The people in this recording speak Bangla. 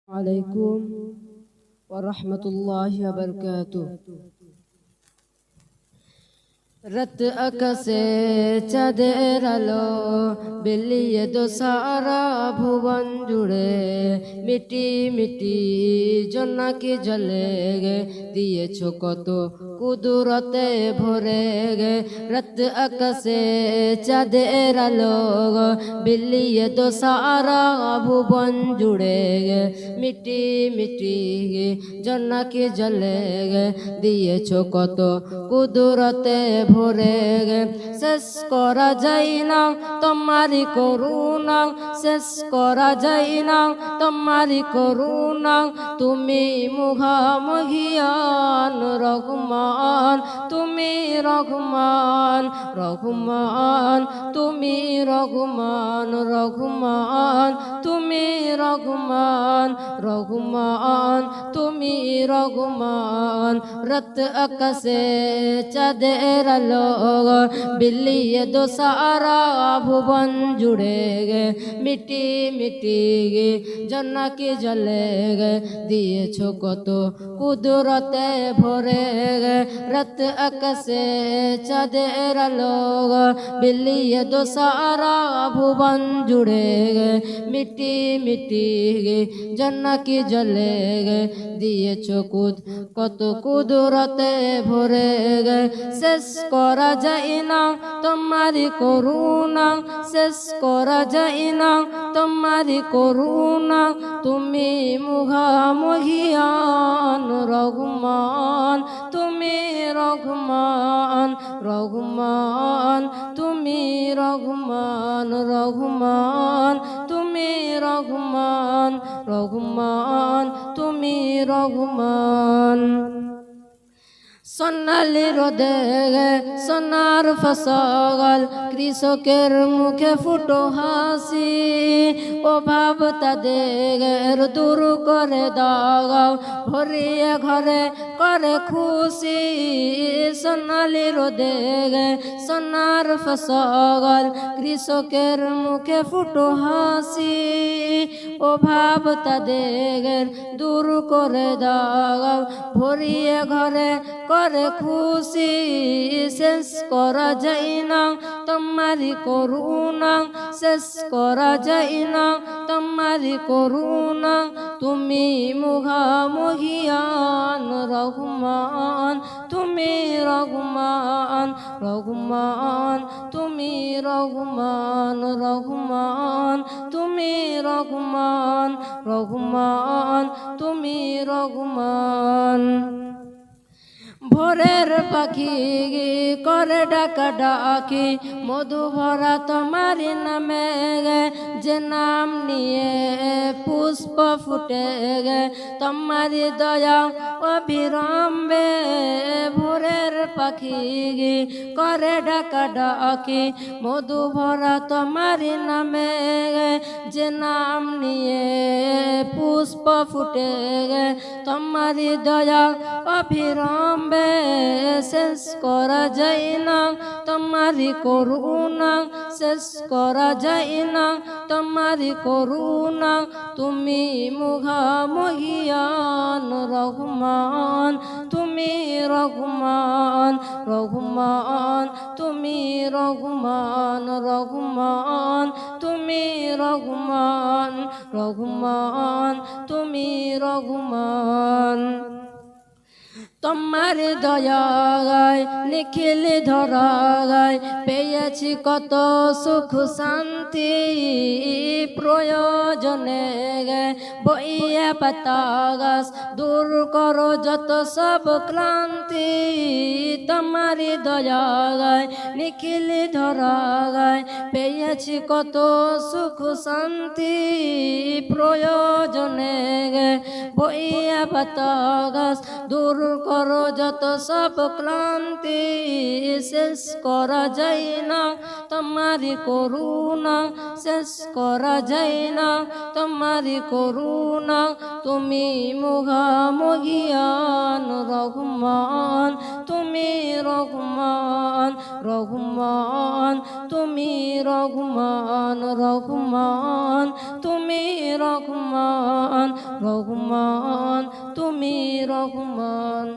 عليكم ورحمة الله وبركاته। রাত আকাশে চাঁদের আলো বিলিয়ে দো সারা ভুবন জুড়ে মিটি মিটি জোনাকি জ্বলে গে দিয়েছো কত কুদরতে ভরে গে রাত আকাশে চাঁদের আলো বিলিয়ে দো সারা ভুবন জুড়ে গে মিটি মিটি জোনাকি জ্বলে গে দিয়েছো কত কুদরতে ভরে গে শেষ করা যায় না তোমারি করুণা শেষ করা যায় না তোমারি করুণা তুমি মুখামুখিয়ান রহমান তুমি রহমান রহমান তুমি রহমান রহমান তুমি রহমান রহমান তুমি রহমান রাত আকাশে চাঁদের আলো বিলিয়ে দো সারা ভুবন জুড়ে গে মিটি মিটি গে জোনাকি জ্বলে গে দিয়েছো কত কুদরতে ভরে গে রাত আকাশে চাঁদের আলো বিলিয়ে দো সারা ভুবন জুড়ে গে মিটি মিটি গে জোনাকি জ্বলে গে দিয়েছো কত কুদরতে ভরে গে শেষ করা যায় না তোমারি করুণা শেষ করা যায় না তোমারি করুণা তুমি মুখামুখিয়ান রহমান তুমি রহমান রহমান তুমি রহমান রহমান তুমি রহমান রহমান তুমি রহমান সোনালি রোদে সোনার ফসল কৃষকের মুখে ফুটো হাসি অভাব তাদের দূর করে দাও ভরিয়ে ঘরে করে খুশি সোনালি রোদে সোনার ফসল কৃষকের মুখে ফুটো হাসি অভাব তাদের দূর করে দাও ভরিয়ে ঘরে করে খুশি শেষ করা যায় না তোমারি করুণা শেষ করা যায় না তোমারি করুণা তুমি মুখামুখিয়ান রহমান তুমি রহমান রহমান তুমি রহমান রহমান তুমি রহমান রহমান তুমি রহমান ভোরের পাখি করে ডাকা ডাকি মধু ভরা তোমারি নামে যে নাম নিয়ে পুষ্প ফুটে গে তোমারি দয়া অবিরম্বে ভোরের পাখি করে ডাকা ডাকি মধু ভরা তোমারি নামে যে নাম নিয়ে পুষ্প ফুটে গে তোমারি দয়া অবিরম্বে শেষ করা যায় না তোমারি করুণা শেষ করা যায় না তোমারি করুণা তুমি মুখামুখিয়ান রহমান তুমি রহমান রহমান তুমি রহমান রহমান তুমি রহমান রহমান তুমি রহমান তোমার দয়ায় নিখিল ধরায় পেয়েছি কত সুখ শান্তি প্রয়োজনে বইয়ে পাতা গাছ দূর করো যত সব ক্লান্তি তোমারি দয়ায় নিখিল ধরায় পেয়েছি কত সুখ শান্তি প্রয়োজনে বইয়ে পাতা গাছ দূর করো যত সব ক্লান্তি শেষ করা যায় না তোমারি করুণা শেষ করা যায় না তোমারি করুণা তুমি মুখামুখিয়ান রহমান তুমি তুমি রহমান রহমান তুমি রহমান রহমান তুমি রহমান রহমান তুমি রহমান।